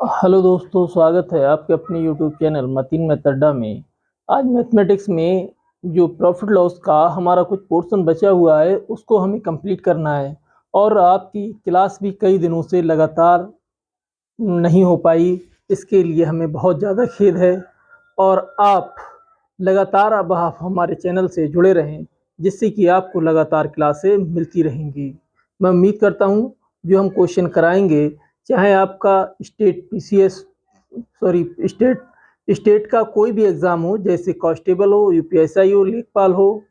Hello दोस्तों, स्वागत है आपके अपने यूट्यूब चैनल मतीन मेथड्डा में। आज मैथमेटिक्स में जो प्रॉफिट लॉस का हमारा कुछ पोर्शन बचा हुआ है उसको हमें कंप्लीट करना है। और आपकी क्लास भी कई दिनों से लगातार नहीं हो पाई, इसके लिए हमें बहुत ज़्यादा खेद है। और आप लगातार अब आप हमारे चैनल से जुड़े रहें, जिससे कि आपको लगातार क्लासें मिलती रहेंगी। मैं उम्मीद करता हूँ जो हम क्वेश्चन कराएंगे, चाहे आपका state PCS sorry state state का कोई भी एग्ज़ाम हो, जैसे कांस्टेबल हो, यूपीएसआई हो, लेखपाल हो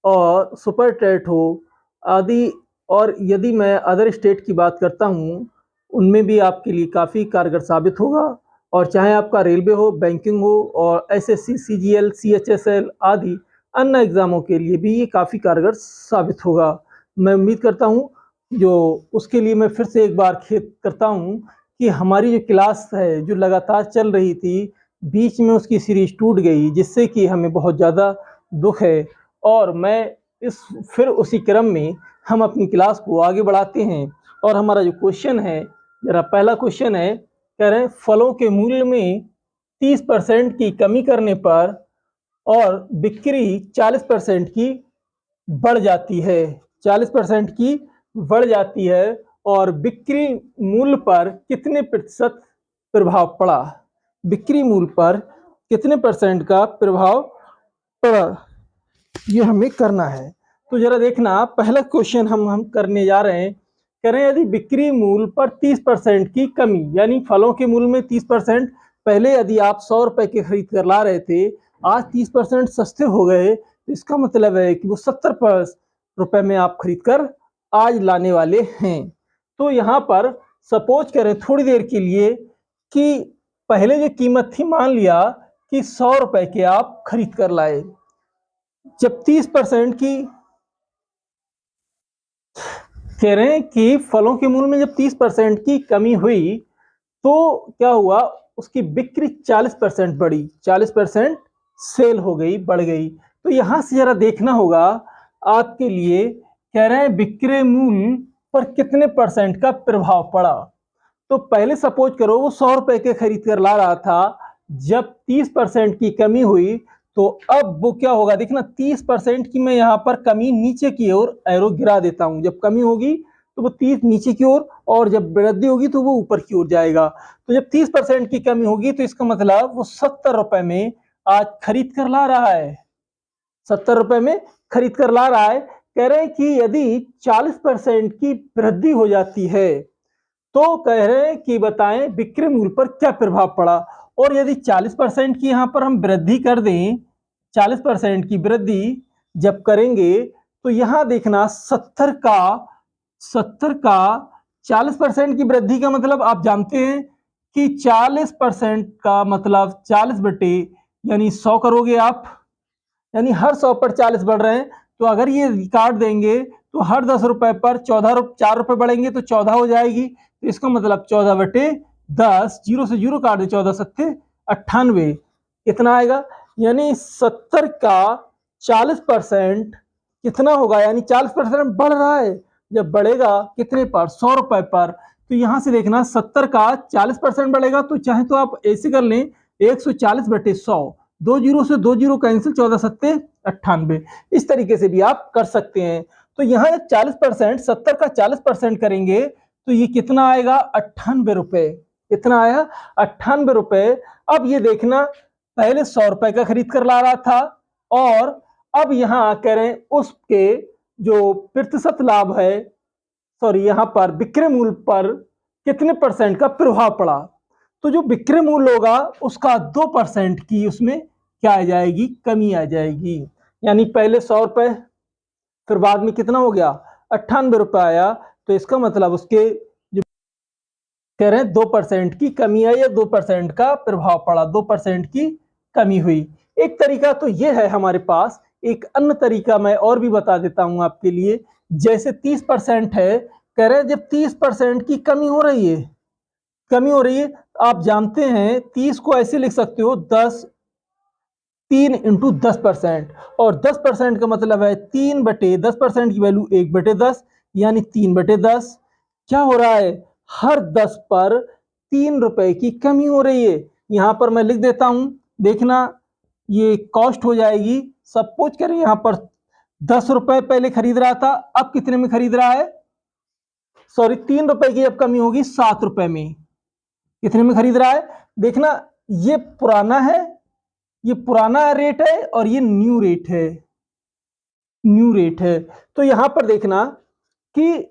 और सुपर टेट हो आदि। और यदि मैं अदर स्टेट की बात करता हूँ, उनमें भी आपके लिए काफ़ी कारगर साबित होगा। और चाहे आपका रेलवे हो, बैंकिंग हो और एसएससी, सीजीएल, सीएचएसएल आदि अन्य एग्ज़ामों के लिए भी ये काफ़ी कारगर साबित होगा। मैं उम्मीद करता हूँ जो उसके लिए मैं फिर से एक बार खेद करता हूँ कि हमारी जो क्लास है जो लगातार चल रही थी, बीच में उसकी सीरीज टूट गई, जिससे कि हमें बहुत ज़्यादा दुख है। और मैं इस फिर उसी क्रम में हम अपनी क्लास को आगे बढ़ाते हैं। और हमारा जो क्वेश्चन है, जरा पहला क्वेश्चन है, कह रहे हैं फलों के मूल्य में 30% की कमी करने पर और बिक्री 40% की बढ़ जाती है। 40% की बढ़ जाती है और बिक्री मूल्य पर कितने प्रतिशत प्रभाव पड़ा? बिक्री मूल्य पर कितने परसेंट का प्रभाव पड़ा, ये हमें करना है। तो जरा देखना, पहला क्वेश्चन हम करने जा रहे हैं। कह रहे हैं यदि बिक्री मूल्य पर 30% की कमी, यानी फलों के मूल्य में 30%, पहले यदि आप 100 रुपए के खरीद कर ला रहे थे, आज 30% सस्ते हो गए, तो इसका मतलब है कि वो 70 रुपए में आप खरीद कर आज लाने वाले हैं। तो यहाँ पर सपोज करें थोड़ी देर के लिए कि पहले जो कीमत थी, मान लिया कि 100 रुपए के आप खरीद कर लाए। जब 30% की कह रहे हैं कि फलों के मूल्य में जब 30% की कमी हुई, तो क्या हुआ, उसकी बिक्री 40% बढ़ी, 40% सेल हो गई, बढ़ गई। तो यहां से जरा देखना होगा आपके लिए। कह रहे हैं विक्रय मूल्य पर कितने परसेंट का प्रभाव पड़ा। तो पहले सपोज करो वो 100 रुपए के खरीद कर ला रहा था, जब 30% की कमी हुई तो अब वो क्या होगा, देखना 30% की मैं यहाँ पर कमी नीचे की ओर एरो गिरा देता हूँ। जब कमी होगी तो वो 30 नीचे की ओर, और जब वृद्धि होगी तो वो ऊपर की ओर जाएगा। तो जब 30% की कमी होगी तो इसका मतलब वो 70 रुपए में आज खरीद कर ला रहा है, 70 रुपए में खरीद कर ला रहा है। कह रहे हैं कि यदि 40% की वृद्धि हो जाती है तो कह रहे हैं कि बताएं विक्रय मूल्य पर क्या प्रभाव पड़ा। और यदि 40% की यहाँ पर हम वृद्धि कर दें, 40% की वृद्धि जब करेंगे तो यहाँ देखना 70 का 40% की वृद्धि का मतलब आप जानते हैं कि 40% का मतलब 40 बटे यानी 100 करोगे आप, यानी हर 100 पर 40 बढ़ रहे हैं। तो अगर ये काट देंगे तो हर 10 रुपए पर 4 रुपए बढ़ेंगे तो 14 हो जाएगी। तो इसका मतलब 14/10, जीरो से जीरो काट दे, 14 सत्ते 98, कितना आएगा, यानी 70 का 40% कितना होगा, यानी 40% बढ़ रहा है। जब बढ़ेगा कितने पर, 100 रुपए पर। तो यहां से देखना 70 का 40% बढ़ेगा, तो चाहे तो आप ऐसे कर लें 140/100, दो जीरो से दो जीरो कैंसिल, 14 सत्ते 98, इस तरीके से भी आप कर सकते हैं। तो यहाँ 40%, 70 का 40% करेंगे तो ये कितना आएगा, 98 रुपए। कितना आया, 98 रुपए। अब ये देखना, पहले 100 रुपए का खरीद कर ला रहा था, और अब यहाँ कह रहे हैं उसके जो प्रतिशत लाभ है, सॉरी यहाँ पर विक्रय मूल्य पर कितने परसेंट का प्रभाव पड़ा। तो जो विक्रय मूल्य होगा उसका 2% की उसमें क्या आ जाएगी, कमी आ जाएगी। यानी पहले 100 रुपए, फिर बाद में कितना हो गया, 98 रुपए आया। तो इसका मतलब उसके जो कह रहे हैं 2% की कमी आई या 2% का प्रभाव पड़ा, 2% की कमी हुई। एक तरीका तो ये है हमारे पास। एक अन्य तरीका मैं और भी बता देता हूं आपके लिए। जैसे 30% है, कह रहे हैं जब 30% की कमी हो रही है, आप जानते हैं 30 को ऐसे लिख सकते हो 3 इंटू 10%। और 10% का मतलब है 3/10%, की वैल्यू 1/10, यानी 3/10। क्या हो रहा है, हर 10 पर ₹3 की कमी हो रही है। यहाँ पर मैं लिख देता हूँ, देखना ये कॉस्ट हो जाएगी। सपोज करें यहाँ पर ₹10 पहले खरीद रहा था, अब कितने में खरीद रहा है? सॉरी, ₹3 की जब कमी होगी ₹7 में, कितने में खरीद रहा है? देखना ये पुराना है, ये पुराना रेट है और ये न्यू रेट है, न्यू रेट है। तो यहां पर देखना कि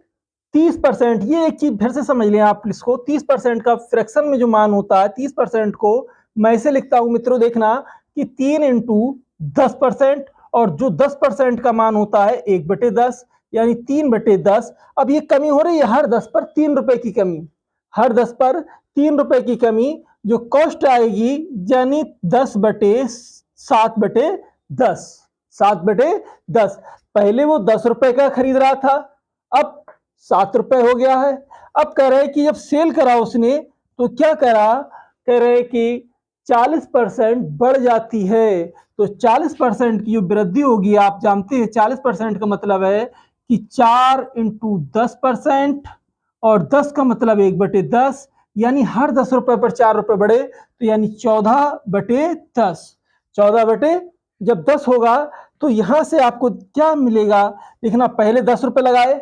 30%, ये एक चीज फिर से समझ लें आप इसको, 30% का फ्रैक्शन में जो मान होता है, 30% को मैं ऐसे लिखता हूं मित्रों, देखना कि 3 इंटू 10%, और जो 10% का मान होता है 1/10, यानी 3/10। अब ये कमी हो रही है हर 10 पर ₹3 की कमी, हर 10 पर ₹3 की कमी, जो कॉस्ट आएगी यानी 10/7/10, 7/10। पहले वो ₹10 का खरीद रहा था, अब ₹7 हो गया है। अब कह रहे कि जब सेल करा उसने तो क्या करा, कह रहे कि 40% बढ़ जाती है। तो 40% की जो वृद्धि होगी, आप जानते हैं 40% का मतलब है कि 4 इंटू 10%, और 10 का मतलब 1/10, यानी हर ₹10 पर ₹4 बढ़े, तो यानी 14/10। 14 जब 10 होगा तो यहां से आपको क्या मिलेगा, देखना पहले ₹10 लगाए,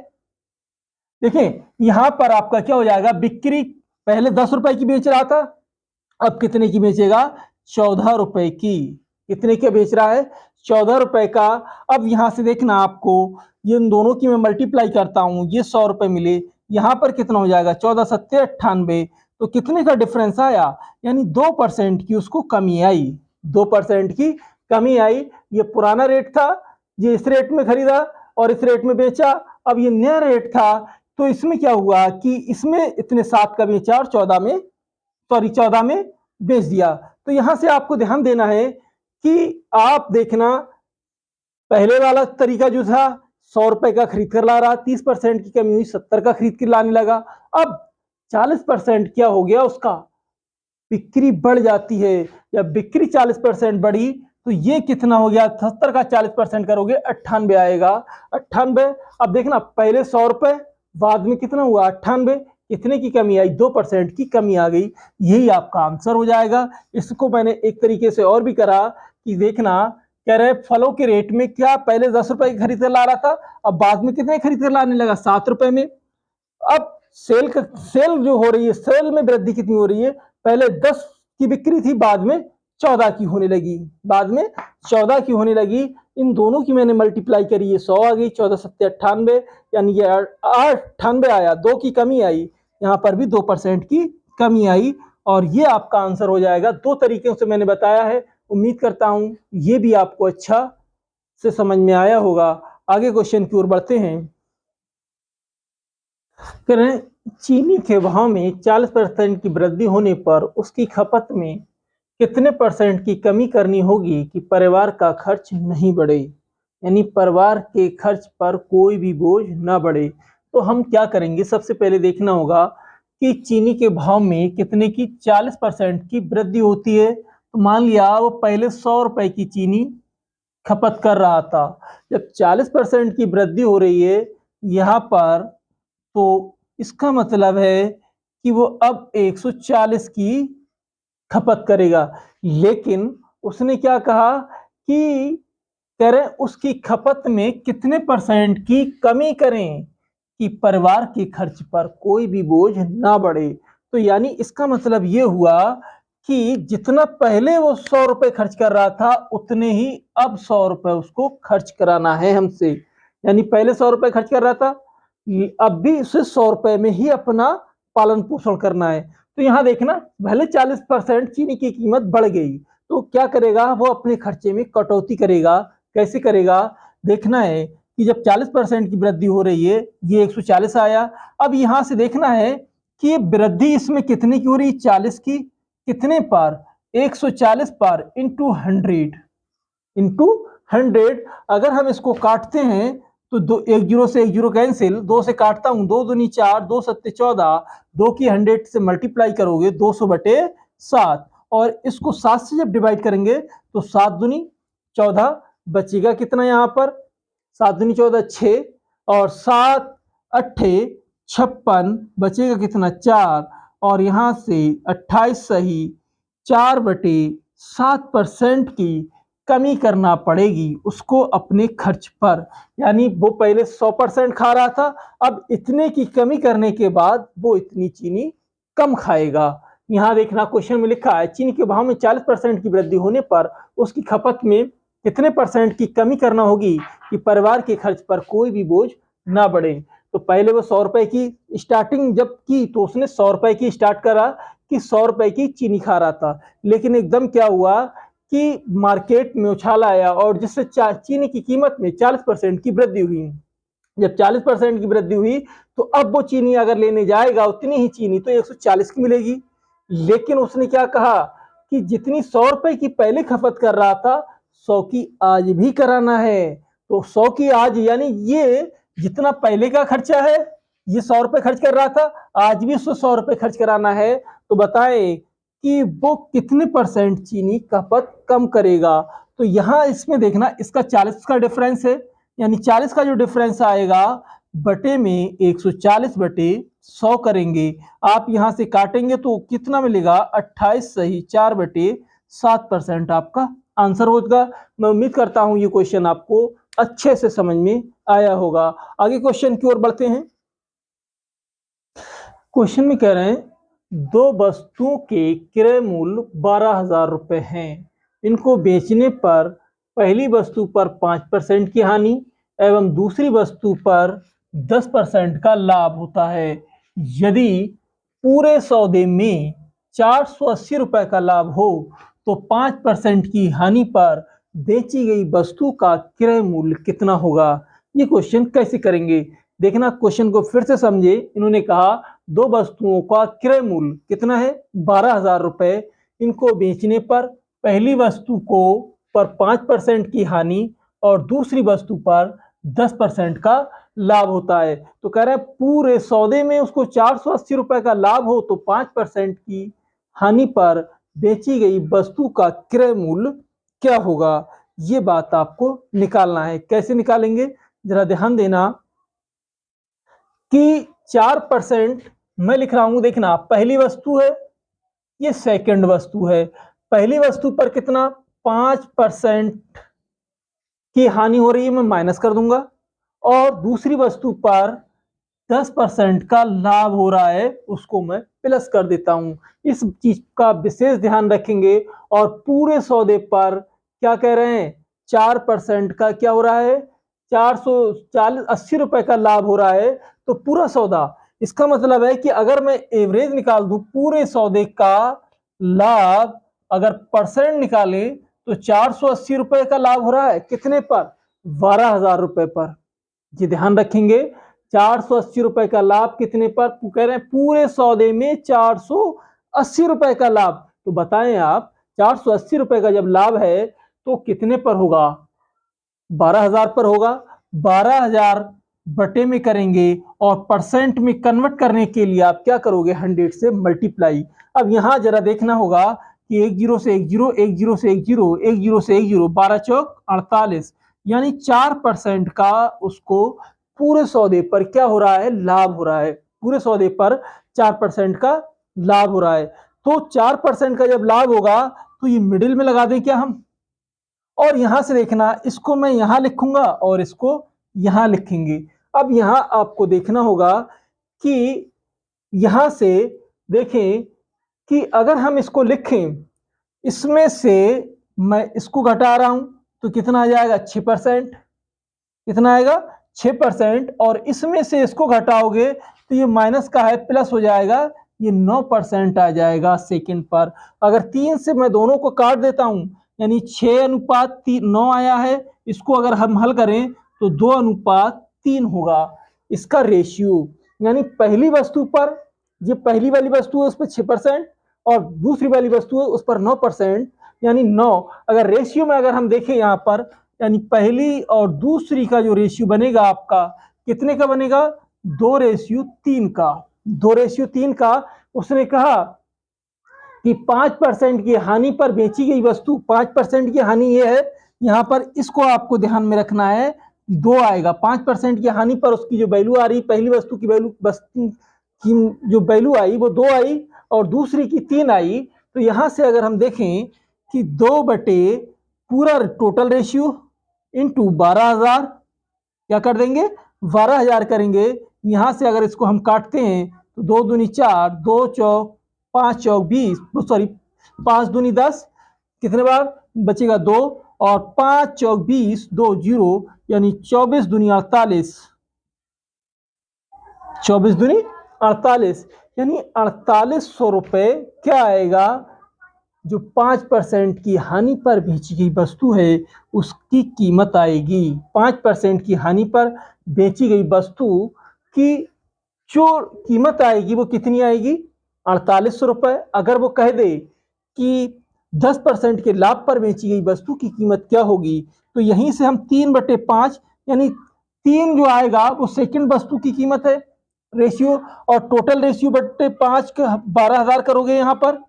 देखें यहां पर आपका क्या हो जाएगा, बिक्री पहले ₹10 की बेच रहा था, अब कितने की बेचेगा, ₹14 की। कितने के बेच रहा है, ₹14 का। अब यहां से देखना आपको, ये इन दोनों की मैं मल्टीप्लाई करता हूं, ये ₹100 मिले, यहां पर कितना हो जाएगा, 14 सत्ते 98, तो कितने का डिफरेंस आया, यानी 2% की उसको कमी आई, 2% की कमी आई। ये पुराना रेट था, ये इस रेट में खरीदा और इस रेट में बेचा, अब ये नया रेट था, तो इसमें क्या हुआ कि इसमें इतने 7 का बेचा और 14 में बेच दिया। तो यहां से आपको ध्यान देना है कि आप देखना, पहले वाला तरीका जो था ₹100 का खरीद कर ला रहा, 30% की कमी हुई, 70 का खरीद कर लाने लगा। अब 40% क्या हो गया, उसका बिक्री बढ़ जाती है। जब बिक्री 40% बढ़ी तो ये कितना हो गया, 70 का 40% करोगे 98 आएगा, 98। अब देखना पहले ₹100, बाद में कितना हुआ, 98, कितने की कमी आई, 2% की कमी आ गई। यही आपका आंसर हो जाएगा। इसको मैंने एक तरीके से और भी करा कि देखना, कह रहे फलों के रेट में क्या पहले ₹10 की खरीद कर ला रहा था, अब बाद में कितने खरीद कर लाने लगा, ₹7 में। अब सेल जो हो रही है, सेल में वृद्धि कितनी हो रही है, पहले 10 की बिक्री थी, बाद में 14 की होने लगी, बाद में 14 की होने लगी। इन दोनों की मैंने मल्टीप्लाई करी, ये 100 आ गई, 14 सत्ते 98, यानी ये 98 आया, 2 की कमी आई, यहाँ पर भी 2% की कमी आई, और ये आपका आंसर हो जाएगा। 2 तरीकों से मैंने बताया है, उम्मीद करता हूं ये भी आपको अच्छा से समझ में आया होगा। आगे क्वेश्चन की ओर बढ़ते हैं। करें चीनी के भाव में 40% की वृद्धि होने पर उसकी खपत में कितने % की कमी करनी होगी कि परिवार का खर्च नहीं बढ़े, यानी परिवार के खर्च पर कोई भी बोझ ना बढ़े। तो हम क्या करेंगे, सबसे पहले देखना होगा कि चीनी के भाव में कितने की 40% की वृद्धि होती है। तो मान लिया वो पहले ₹100 की चीनी खपत कर रहा था, जब 40% की वृद्धि हो रही है यहाँ पर, तो इसका मतलब है कि वो अब 140 की खपत करेगा। लेकिन उसने क्या कहा कि कह रहे उसकी खपत में कितने % की कमी करें कि परिवार के खर्च पर कोई भी बोझ ना बढ़े। तो यानी इसका मतलब ये हुआ कि जितना पहले वो ₹100 खर्च कर रहा था, उतने ही अब ₹100 उसको खर्च कराना है हमसे। यानी पहले ₹100 खर्च कर रहा था, अब भी उसे ₹100 में ही अपना पालन पोषण करना है। तो यहाँ देखना, पहले 40% चीनी की कीमत बढ़ गई, तो क्या करेगा, वो अपने खर्चे में कटौती करेगा। कैसे करेगा, देखना है कि जब 40% की वृद्धि हो रही है, ये 140 आया। अब यहां से देखना है कि ये वृद्धि इसमें कितने की हो रही है, 40 की, कितने पर, 140 पर, इंटू 100। अगर हम इसको काटते हैं तो दो, एक जीरो से एक जीरो कैंसिल, 2 से काटता हूं, 2 दूनी 4, 2 सत्ते 14, 2 की 100 से मल्टीप्लाई करोगे 200/7, और इसको 7 से जब डिवाइड करेंगे तो 7 दूनी 14, बचेगा कितना यहाँ पर, 7 दूनी 14 6, और 7 अट्ठे 56, बचेगा कितना 4, और यहाँ से 28 सही 4/7% की कमी करना पड़ेगी उसको अपने खर्च पर। यानी वो पहले 100% खा रहा था, अब इतने की कमी करने के बाद वो इतनी चीनी कम खाएगा। यहाँ देखना क्वेश्चन में लिखा है चीनी के भाव में 40% की वृद्धि होने पर उसकी खपत में कितने परसेंट की कमी करना होगी कि परिवार के खर्च पर कोई भी बोझ ना बढ़े। तो पहले वो 100 रुपए की स्टार्टिंग जब की तो उसने 100 रुपए की स्टार्ट करा कि 100 रुपए की चीनी खा रहा था, लेकिन एकदम क्या हुआ कि मार्केट में उछाल आया और जिससे चीनी की कीमत में 40% की वृद्धि हुई। जब 40% की वृद्धि हुई तो अब वो चीनी अगर लेने जाएगा उतनी ही चीनी तो 140 की मिलेगी, लेकिन उसने क्या कहा कि जितनी 100 रुपए की पहले खपत कर रहा था 100 की आज भी कराना है। तो 100 की आज यानी ये जितना पहले का खर्चा है, ये 100 रुपए खर्च कर रहा था, आज भी उसको 100 रुपए खर्च कराना है। तो बताए कि वो कितने परसेंट चीनी खपत कम करेगा। तो यहाँ इसमें देखना इसका 40 का डिफरेंस है, यानी 40 का जो डिफरेंस आएगा बटे में 140/100 करेंगे। आप यहाँ से काटेंगे तो कितना मिलेगा 28 सही 4/7% आपका आंसर होगा। मैं उम्मीद करता हूँ ये क्वेश्चन आपको अच्छे से समझ में आया होगा। आगे क्वेश्चन की ओर बढ़ते हैं। क्वेश्चन में कह रहे हैं दो वस्तुओं के क्रय मूल्य 12,000 रुपए हैं। इनको बेचने पर पहली वस्तु पर 5% की हानि एवं दूसरी वस्तु पर 10% का लाभ होता है। यदि पूरे सौदे में 480 रुपए का लाभ हो तो 5% की हानि पर बेची गई वस्तु का क्रय मूल्य कितना होगा। ये क्वेश्चन कैसे करेंगे देखना, क्वेश्चन को फिर से समझे। इन्होंने कहा दो वस्तुओं का क्रय मूल्य कितना है 12,000 रुपए, इनको बेचने पर पहली वस्तु को पर 5% की हानि और दूसरी वस्तु पर 10% का लाभ होता है। तो कह रहे हैं पूरे सौदे में उसको 480 रुपए का लाभ हो तो 5% की हानि पर बेची गई वस्तु का क्रय मूल्य क्या होगा, ये बात आपको निकालना है। कैसे निकालेंगे जरा ध्यान देना कि 4% मैं लिख रहा हूं, देखना पहली वस्तु है, ये सेकंड वस्तु है। पहली वस्तु पर कितना 5% की हानि हो रही है, मैं माइनस कर दूंगा, और दूसरी वस्तु पर 10% का लाभ हो रहा है, उसको मैं प्लस कर देता हूं। इस चीज का विशेष ध्यान रखेंगे। और पूरे सौदे पर क्या कह रहे हैं 4% का क्या हो रहा है 480 रुपए का लाभ हो रहा है। तो पूरा सौदा, इसका मतलब है कि अगर मैं एवरेज निकाल दूं पूरे सौदे का लाभ, अगर परसेंट निकाले तो 480 रुपए का लाभ हो रहा है कितने पर 12,000 रुपए पर। ये ध्यान रखेंगे 480 रुपए का लाभ कितने पर कह रहे हैं पूरे सौदे में 480 रुपए का लाभ। तो बताएं आप 480 रुपए का जब लाभ है तो कितने पर होगा 12,000 पर होगा। 12,000 बटे में करेंगे और परसेंट में कन्वर्ट करने के लिए आप क्या करोगे 100 से मल्टीप्लाई। अब यहां जरा देखना होगा कि 10 से 10, 10 से 10, 10 से 10, 12 चौक 48, यानी 4% का उसको पूरे सौदे पर क्या हो रहा है लाभ हो रहा है। पूरे सौदे पर 4% का लाभ हो रहा है। तो 4% का जब लाभ होगा तो ये मिडिल में लगा दें क्या हम, और यहां से देखना इसको मैं यहां लिखूंगा और इसको यहां लिखेंगे। अब यहां आपको देखना होगा कि यहां से देखें कि अगर हम इसको लिखें, इसमें से मैं इसको घटा रहा हूं तो कितना आ जाएगा 6%, कितना आएगा 6%, और इसमें से इसको घटाओगे तो ये माइनस का है प्लस हो जाएगा, ये 9% आ जाएगा सेकंड पर। अगर 3 से मैं दोनों को काट देता हूं यानी 6:9 आया है, इसको अगर हम हल करें तो 2:3 होगा इसका रेशियो। यानी पहली वस्तु पर, ये पहली वाली वस्तु है उस पर 6% और दूसरी वाली वस्तु है उस पर 9%, यानी 9। अगर रेशियो में अगर हम देखें यहाँ पर, यानी पहली और दूसरी का जो रेशियो बनेगा आपका कितने का बनेगा 2:3 का। 2:3 का उसने कहा कि 5% की हानि पर बेची गई वस्तु, 5% की हानि ये है, यहाँ पर इसको आपको ध्यान में रखना है 2 आएगा। 5% की हानि पर उसकी जो वैल्यू आ रही पहली वस्तु की वैल्यू की जो वैल्यू आई वो 2 आई, और दूसरी की 3 आई, तो यहाँ से अगर हम देखें कि 2 बटे पूरा टोटल रेशियो इंटू 12,000, क्या कर देंगे 12,000 करेंगे। यहाँ से अगर इसको हम काटते हैं तो 2 दूनी 4, 2 चौक 5 चौक 20, सॉरी 5 दूनी 10, कितने बार बचेगा 2, और 5 चौक 20, 2 0, यानी 24 दूनी 48, 24 दूनी 48, यानी 4800 रुपए क्या आएगा, जो 5% की हानि पर बेची गई वस्तु है उसकी कीमत आएगी। 5% की हानि पर बेची गई वस्तु की जो कीमत आएगी वो कितनी आएगी, 4800 रुपए। अगर वो कह दे कि 10% के लाभ पर बेची गई वस्तु की कीमत क्या होगी, तो यहीं से हम 3/5, यानी 3 जो आएगा वो सेकंड वस्तु की कीमत है रेशियो, और टोटल रेशियो बटे 5 का 12,000 करोगे, यहाँ पर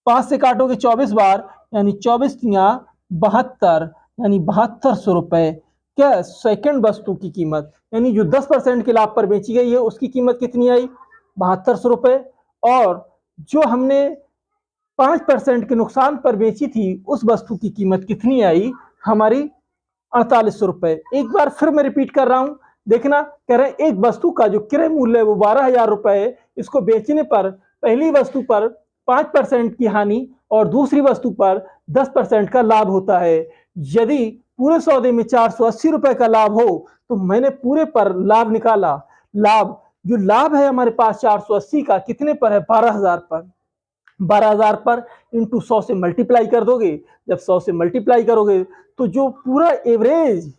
5 से काटोगे 24 बार, यानी 24 तिया 72, यानी 7200 रुपए क्या सेकंड वस्तु की कीमत, यानी जो 10% के लाभ पर बेची गई है उसकी कीमत कितनी आई, 7200 रुपए। और जो हमने 5% के नुकसान पर बेची थी उस वस्तु की कीमत कितनी आई, हमारी 4800 रुपए। एक बार फिर मैं रिपीट कर रहा हूं, देखना, कह रहे हैं एक वस्तु का जो क्रय मूल्य है वो 12,000 रुपए है, इसको बेचने पर पहली वस्तु पर 5% की हानि और दूसरी वस्तु पर 10% का लाभ होता है। यदि पूरे सौदे में 480 रुपए का लाभ हो तो मैंने पूरे पर लाभ निकाला। लाभ, जो लाभ है हमारे पास 480 का, कितने पर है, 12,000 पर। 12,000 पर इंटू 100 से मल्टीप्लाई कर दोगे। जब 100 से मल्टीप्लाई करोगे तो जो पूरा एवरेज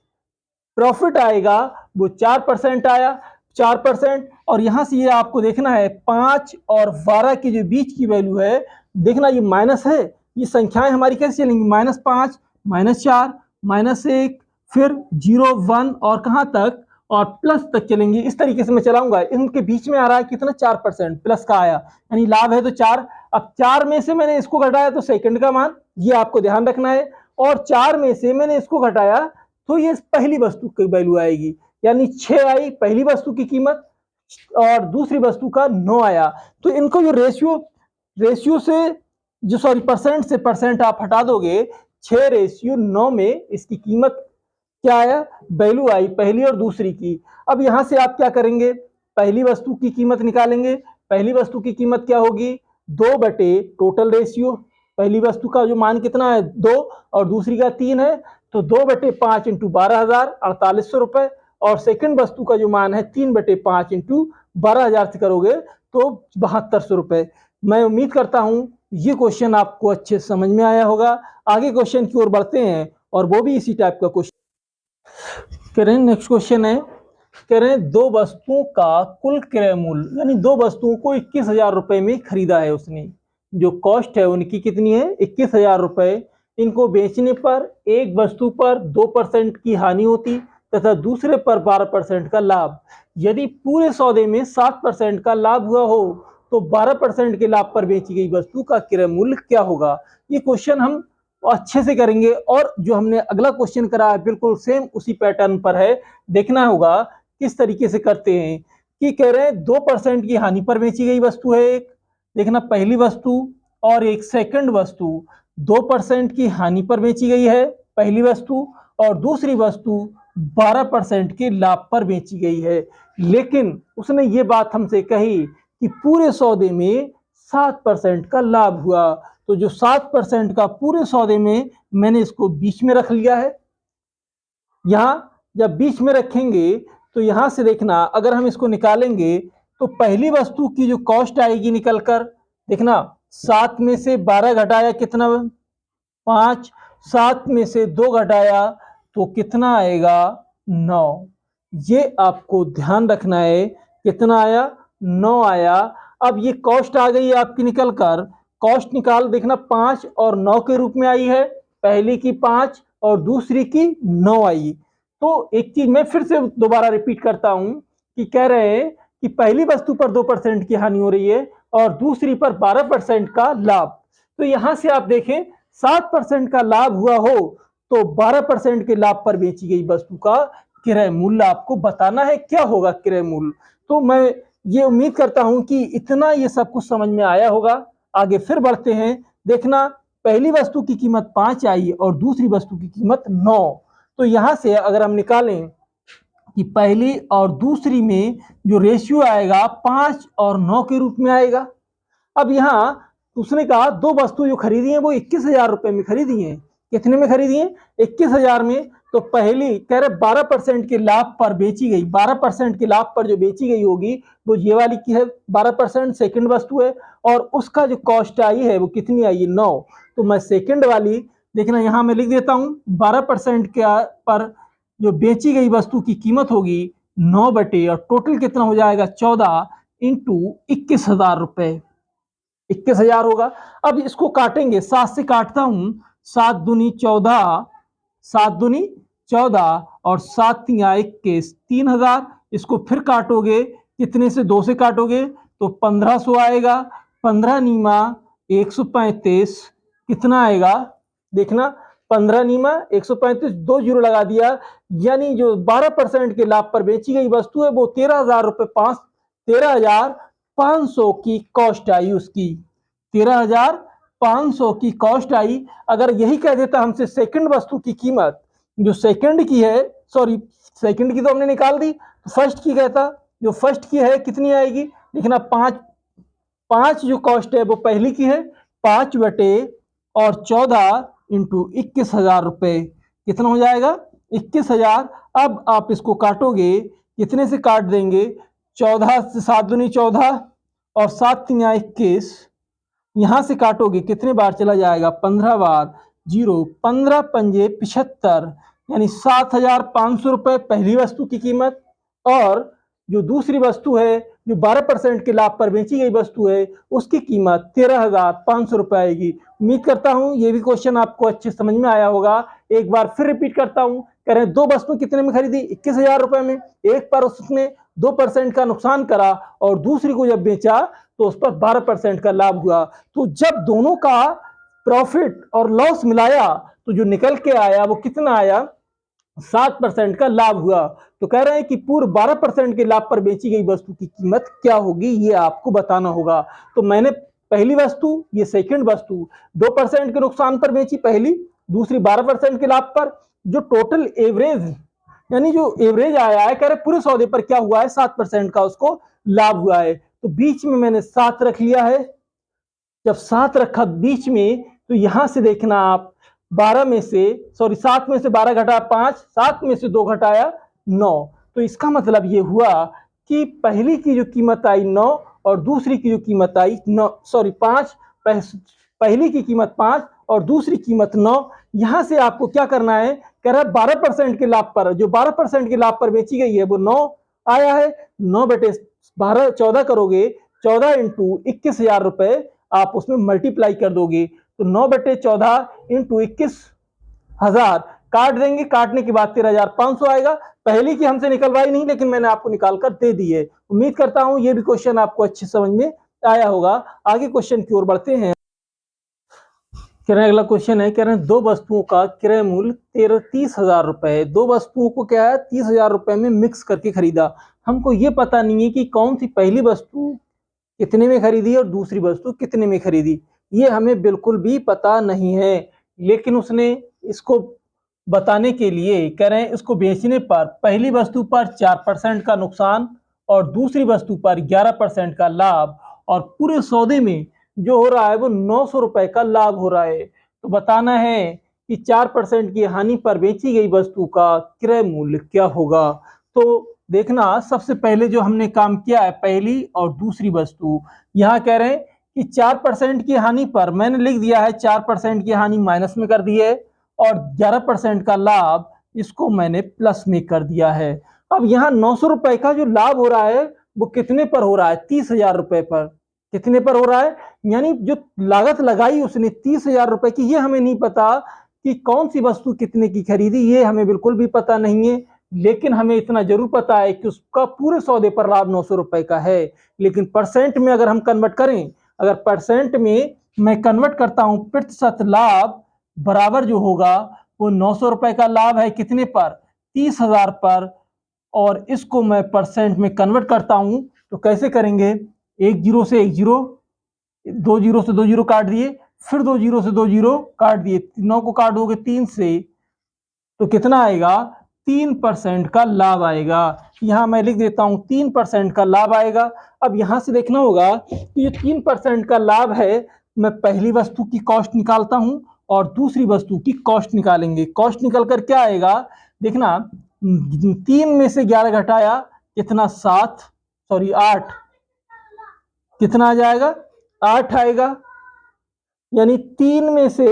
प्रॉफिट आएगा वो 4% आया, 4%। और यहां से ये आपको देखना है 5 और 12 के जो बीच की वैल्यू है, देखना ये माइनस है, ये संख्याएं हमारी कैसे चलेंगी, -5, -4, -1, फिर 0 1 और कहां तक, और प्लस तक चलेंगी। इस तरीके से मैं चलाऊंगा। इनके बीच में आ रहा है कितना, 4% प्लस का आया, यानी लाभ है तो 4। अब 4 में से मैंने इसको घटाया तो सेकंड का मान, ये आपको ध्यान रखना है, और 4 में से मैंने इसको घटाया तो ये पहली वस्तु की वैल्यू आएगी, यानी 6 आई पहली वस्तु की कीमत और दूसरी वस्तु का 9 आया। तो इनको जो रेशियो से जो सॉरी परसेंट से परसेंट आप हटा दोगे, 6:9 में इसकी कीमत क्या आया, वैल्यू आई पहली और दूसरी की। अब यहां से आप क्या करेंगे, पहली वस्तु की कीमत निकालेंगे। पहली वस्तु की कीमत क्या होगी, 2 बटे टोटल रेशियो, पहली वस्तु का जो मान कितना है 2 और दूसरी का 3 है, तो 2/5 इंटू 12,000, 4800 रुपए। और सेकंड वस्तु का जो मान है 3/5 इंटू 12,000 से करोगे तो 7200 रुपए। मैं उम्मीद करता हूं ये क्वेश्चन आपको अच्छे समझ में आया होगा। आगे क्वेश्चन की ओर बढ़ते हैं और वो भी इसी टाइप का क्वेश्चन कह रहे हैं। नेक्स्ट क्वेश्चन है, कह रहे हैं 2 वस्तुओं का कुल क्रय मूल्य, यानी 2 वस्तुओं को 21,000 रुपए में खरीदा है उसने, जो कॉस्ट है उनकी कितनी है, 21,000 रुपए। इनको बेचने पर एक वस्तु पर 2% की हानि होती तथा दूसरे पर 12% का लाभ। यदि पूरे सौदे में 7% का लाभ हुआ हो तो 12% के लाभ पर बेची गई वस्तु का क्रय मूल्य क्या होगा। ये क्वेश्चन हम अच्छे से करेंगे, और जो हमने अगला क्वेश्चन करा है बिल्कुल सेम उसी पैटर्न पर है। देखना होगा किस तरीके से करते हैं, कि कह रहे हैं 2% की हानि पर बेची गई वस्तु है एक, देखना पहली वस्तु, और एक सेकंड वस्तु 2% की हानि पर बेची गई है पहली वस्तु, और दूसरी वस्तु 12% के लाभ पर बेची गई है। लेकिन उसने ये बात हमसे कही कि पूरे सौदे में 7% का लाभ हुआ, तो जो 7% का पूरे सौदे में, मैंने इसको बीच में रख लिया है। यहां जब बीच में रखेंगे तो यहां से देखना, अगर हम इसको निकालेंगे तो पहली वस्तु की जो कॉस्ट आएगी निकलकर, देखना 7 में से 12 घटाया कितना, 5, 7 में से 2 घटाया तो कितना आएगा, 9। ये आपको ध्यान रखना है, कितना आया, 9 आया। अब ये कॉस्ट आ गई आपकी निकल कर, कॉस्ट निकाल, देखना 5 और 9 के रूप में आई है, पहली की 5 और दूसरी की 9 आई। तो एक चीज मैं फिर से दोबारा रिपीट करता हूं, कि कह रहे हैं कि पहली वस्तु पर 2% की हानि हो रही है और दूसरी पर 12% का लाभ। तो यहां से आप देखें 7% का लाभ हुआ हो तो 12% के लाभ पर बेची गई वस्तु का क्रय मूल्य आपको बताना है, क्या होगा क्रय मूल्य। तो मैं ये उम्मीद करता हूं कि इतना ये सब कुछ समझ में आया होगा। आगे फिर बढ़ते हैं। देखना, पहली वस्तु की कीमत 5 आई और दूसरी वस्तु की कीमत 9। तो यहां से अगर हम निकालें कि पहली और दूसरी में जो रेशियो आएगा 5 और 9 के रूप में आएगा। अब यहाँ उसने कहा दो वस्तु जो खरीदी है वो 21,000 रुपए में खरीदी है। कितने में खरीदी है? 21,000 में। तो पहली कह रहे 12% के लाभ पर बेची गई, 12% के लाभ पर जो बेची गई होगी वो ये वाली की है 12%, सेकंड वस्तु है। और उसका जो कॉस्ट आई है वो कितनी आई है? 9। तो मैं सेकंड वाली, देखना यहाँ मैं लिख देता हूँ, 12% के पर जो बेची गई वस्तु की कीमत होगी 9 बटे, और टोटल कितना हो जाएगा? 14 इंटू 21,000 रुपए, 21,000 होगा। अब इसको काटेंगे, 7 से काटता हूं, 7 दूनी 14, 7 दूनी 14 और 7 तिया 21, 3,000। इसको फिर काटोगे, कितने से? 2 से काटोगे तो 1500 आएगा। 15 नीमा 135, कितना आएगा? देखना, 15 नीमा 135, 2 जीरो लगा दिया, यानी जो 12% के लाभ पर बेची गई वस्तु है वो 13,000 रुपए, 13,500 की कॉस्ट आई उसकी, 13,500 की कॉस्ट आई। अगर यही कह देता हमसे सेकंड वस्तु की कीमत, जो सेकंड की है, सॉरी सेकंड की तो हमने निकाल दी, तो फर्स्ट की कहता, जो फर्स्ट की है कितनी आएगी? देखना, 5 जो कॉस्ट है वो पहली की है, 5 बटे और 14 इंटू 21,000 रुपए, कितना हो जाएगा? 21,000। अब आप इसको काटोगे, कितने से काट देंगे? 14 से, 7 दूनी 14 और 7 तिया 21, यहां से काटोगे कितने बार चला जाएगा? 15 बार, जीरो, 15 पंजे 75, यानी 7,500 रुपए पहली वस्तु की कीमत। और जो दूसरी वस्तु है, जो 12% के लाभ पर बेची गई वस्तु है, उसकी कीमत 13,500 रुपए आएगी। उम्मीद करता हूं ये भी क्वेश्चन आपको अच्छे समझ में आया होगा। एक बार फिर रिपीट करता हूं, कह रहे हैं दो वस्तु कितने में खरीदी? 21,000 रुपए में। एक पर उसने 2% का नुकसान करा और दूसरी को जब बेचा तो उस पर 12% का लाभ हुआ। तो जब दोनों का प्रॉफिट और लॉस मिलाया तो जो निकल के आया वो कितना आया? 7% का लाभ हुआ। तो कह रहे हैं कि पूर्व 12% के लाभ पर बेची गई वस्तु की कीमत क्या होगी, ये आपको बताना होगा। तो मैंने पहली वस्तु, ये सेकंड वस्तु, 2% के नुकसान पर बेची पहली, दूसरी 12% के लाभ पर। जो टोटल एवरेज, यानी जो एवरेज आया है, कह रहे पूरे सौदे पर क्या हुआ है? 7% का उसको लाभ हुआ है। तो बीच में मैंने 7 रख लिया है। जब 7 रखा बीच में, तो यहां से देखना आप, 12 में से, सॉरी 7 में से 12 घटा 5, 7 में से 2 घटाया 9। तो इसका मतलब ये हुआ कि पहली की जो कीमत आई 9 और दूसरी की जो कीमत आई 9, सॉरी 5, पहली की कीमत 5 और दूसरी कीमत 9। यहां से आपको क्या करना है? कह रहा है 12% के लाभ पर, जो 12% के लाभ पर बेची गई है वो 9 आया है। 9 बटे 12, 14 करोगे, 14 इंटू 21,000 रुपए आप उसमें मल्टीप्लाई कर दोगे, तो 9 बटे 14 इंटू 21,000 काट देंगे, काटने के बाद 13,500 आएगा। पहली की हमसे निकलवाई नहीं, लेकिन मैंने आपको निकाल कर दे दी है। उम्मीद करता हूं ये भी क्वेश्चन आपको अच्छे समझ में आया होगा। आगे क्वेश्चन की ओर बढ़ते हैं। कह रहे हैं अगला क्वेश्चन है, कह रहे हैं दो वस्तुओं का क्रय मूल्य 30,000 रुपए, दो वस्तुओं को क्या है 30,000 रुपए में मिक्स करके खरीदा। हमको ये पता नहीं है कि कौन सी पहली वस्तु कितने में खरीदी और दूसरी वस्तु कितने में खरीदी, ये हमें बिल्कुल भी पता नहीं है। लेकिन उसने इसको बताने के लिए कह रहे हैं इसको बेचने पर पहली वस्तु पर 4% का नुकसान और दूसरी वस्तु पर 11% का लाभ, और पूरे सौदे में जो हो रहा है वो 900 रुपए का लाभ हो रहा है। तो बताना है कि 4% की हानि पर बेची गई वस्तु का क्रय मूल्य क्या होगा। तो देखना, सबसे पहले जो हमने काम किया है पहली और दूसरी वस्तु, यहाँ कह रहे हैं कि 4% की हानि पर मैंने लिख दिया है 4% की हानि माइनस में कर दी है और 11% का लाभ इसको मैंने प्लस में कर दिया है। अब यहाँ 900 रुपए का जो लाभ हो रहा है वो कितने पर हो रहा है? 30,000 रुपए पर। कितने पर हो रहा है? यानी जो लागत लगाई उसने 30,000 रुपए की, ये हमें नहीं पता कि कौन सी वस्तु कितने की खरीदी, ये हमें बिल्कुल भी पता नहीं है। लेकिन हमें इतना जरूर पता है कि उसका पूरे सौदे पर लाभ 900 रुपए का है। लेकिन परसेंट में अगर हम कन्वर्ट करें, अगर परसेंट में मैं कन्वर्ट करता हूं, प्रतिशत लाभ बराबर जो होगा वो 900 रुपए का लाभ है कितने पर? 30,000 पर। और इसको मैं परसेंट में कन्वर्ट करता हूं तो कैसे करेंगे, एक जीरो से एक जीरो, दो जीरो से दो जीरो काट दिए, फिर दो जीरो से दो जीरो काट दिए, 9 को काटोगे 3 से तो कितना आएगा, 3% का लाभ आएगा। यहां मैं लिख देता हूं 3% का लाभ आएगा। अब यहां से देखना होगा कि ये 3% का लाभ है, मैं पहली वस्तु की कॉस्ट निकालता हूं और दूसरी वस्तु की कॉस्ट निकालेंगे। कॉस्ट निकल कर क्या आएगा, देखना, 3 में से 11 घटाया कितना, 7, सॉरी 8, कितना आ जाएगा, 8 आएगा। यानी 3 में से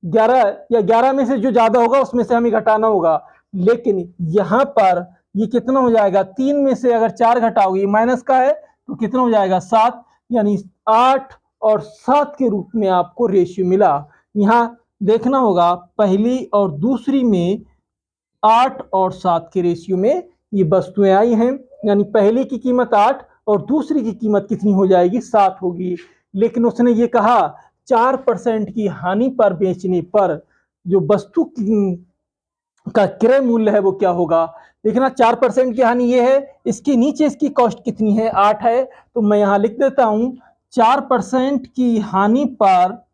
11 या 11 में से जो ज्यादा होगा उसमें से हमें घटाना होगा। लेकिन यहां पर ये कितना हो जाएगा, 3 में से अगर 4 घटाओगे, माइनस का है तो कितना हो जाएगा, 7। यानी 8 और 7 के रूप में आपको रेशियो मिला। यहां देखना होगा पहली और दूसरी में 8 और 7 के रेशियो में ये वस्तुएं आई हैं। यानी पहली की कीमत 8 और दूसरी की कीमत कितनी हो जाएगी, 7 होगी। लेकिन उसने ये कहा 4% की हानि पर बेचने पर जो वस्तु का क्रय मूल्य है वो क्या होगा। देखना 4% की हानि ये है, इसके नीचे इसकी कॉस्ट कितनी है, 8 है, तो मैं यहां लिख देता हूं 4% की हानि पर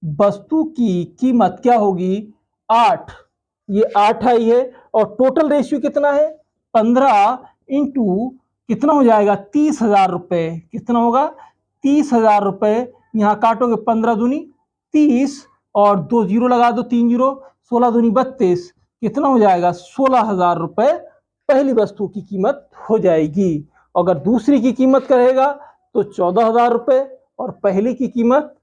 वस्तु की कीमत क्या होगी, 8। ये 8 आई है और टोटल रेशियो कितना है, 15 इंटू कितना हो जाएगा, 30,000 रुपए। कितना होगा, 30,000 रुपए। यहां काटोगे 15 दूनी 30 और 2 जीरो लगा दो, 3 जीरो, 16 दूनी 32, कितना हो जाएगा, 16,000 रुपए पहली वस्तु की कीमत हो जाएगी। अगर दूसरी की कीमत करेगा तो 14,000 रुपए और पहली की कीमत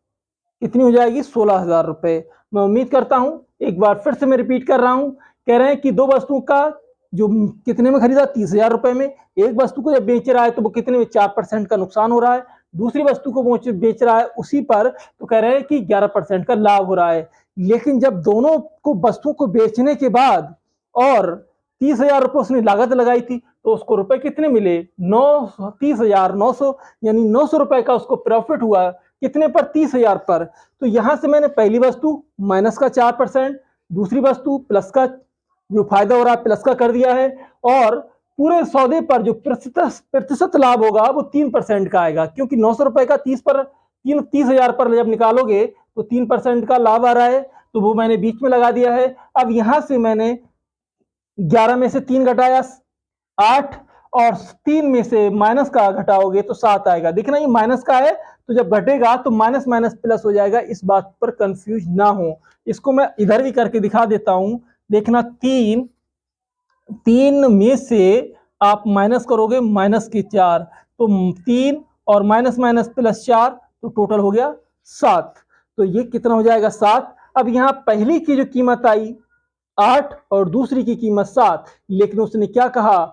कितनी हो जाएगी, 16,000 रुपए। मैं उम्मीद करता हूं, एक बार फिर से मैं रिपीट कर रहा हूं, कह रहे हैं कि दो वस्तुओं का जो कितने में खरीदा, 30,000 रुपए में। एक वस्तु को जब बेच रहा है तो वो कितने में, 4% का नुकसान हो रहा है। दूसरी वस्तु को बेच रहा है उसी पर तो कह रहे हैं कि 11% का लाभ हो रहा है। लेकिन जब दोनों को वस्तुओं को बेचने के बाद और 30,000 रुपए उसने लागत लगाई थी तो उसको रुपए कितने मिले, 30,900, यानी 900 रुपए का उसको प्रॉफिट हुआ। कितने पर, 30,000 पर। तो यहां से मैंने पहली वस्तु माइनस का 4%, दूसरी वस्तु प्लस का, जो फायदा हो रहा है प्लस का कर दिया है, और पूरे सौदे पर जो प्रतिशत लाभ होगा वो 3% का आएगा, क्योंकि 900 रुपए का 30,000 पर जब निकालोगे तो 3% का लाभ आ रहा है, तो वो मैंने बीच में लगा दिया है। अब यहां से मैंने 11 में से 3 घटाया 8 और 3 में से माइनस का घटाओगे तो 7 आएगा। देखना ये माइनस का है तो जब घटेगा तो माइनस माइनस प्लस हो जाएगा, इस बात पर कंफ्यूज ना हो। इसको मैं इधर भी करके दिखा देता हूं। देखना 3 में से आप माइनस करोगे माइनस के 4, तो 3 और माइनस माइनस प्लस 4 तो टोटल हो गया 7। तो ये कितना हो जाएगा, 7। अब यहां पहली की जो कीमत आई 8 और दूसरी की कीमत 7, लेकिन उसने क्या कहा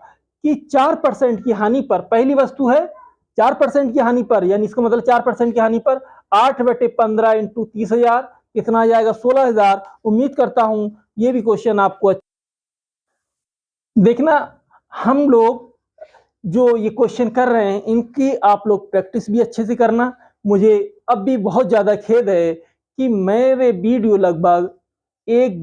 कि 4% की हानि पर, पहली वस्तु है 4% की हानि पर, यानी इसका मतलब 4% की हानि पर 8/15 इंटू 30,000 कितना आ जाएगा, 16,000। उम्मीद करता हूं ये भी क्वेश्चन आपको देखना, हम लोग जो ये क्वेश्चन कर रहे हैं इनकी आप लोग प्रैक्टिस भी अच्छे से करना। मुझे अब भी बहुत ज्यादा खेद है कि मेरे वीडियो लगभग एक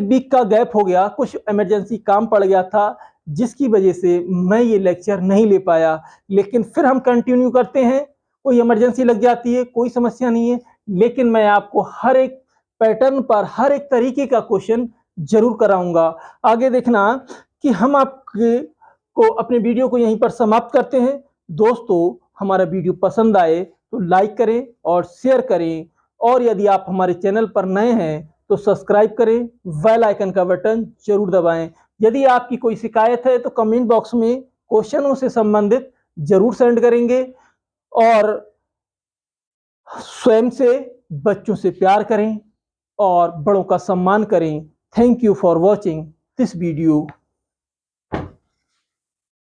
वीक का गैप हो गया, कुछ इमरजेंसी काम पड़ गया था जिसकी वजह से मैं ये लेक्चर नहीं ले पाया। लेकिन फिर हम कंटिन्यू करते हैं, कोई इमरजेंसी लग जाती है कोई समस्या नहीं है, लेकिन मैं आपको हर एक पैटर्न पर हर एक तरीके का क्वेश्चन जरूर कराऊंगा। आगे देखना कि हम आपके को अपने वीडियो को यहीं पर समाप्त करते हैं। दोस्तों, हमारा वीडियो पसंद आए तो लाइक करें और शेयर करें, और यदि आप हमारे चैनल पर नए हैं तो सब्सक्राइब करें, बेल आइकन का बटन जरूर दबाएं। यदि आपकी कोई शिकायत है तो कमेंट बॉक्स में क्वेश्चनों से संबंधित जरूर सेंड करेंगे, और स्वयं से, बच्चों से प्यार करें और बड़ों का सम्मान करें। Thank you for watching this video.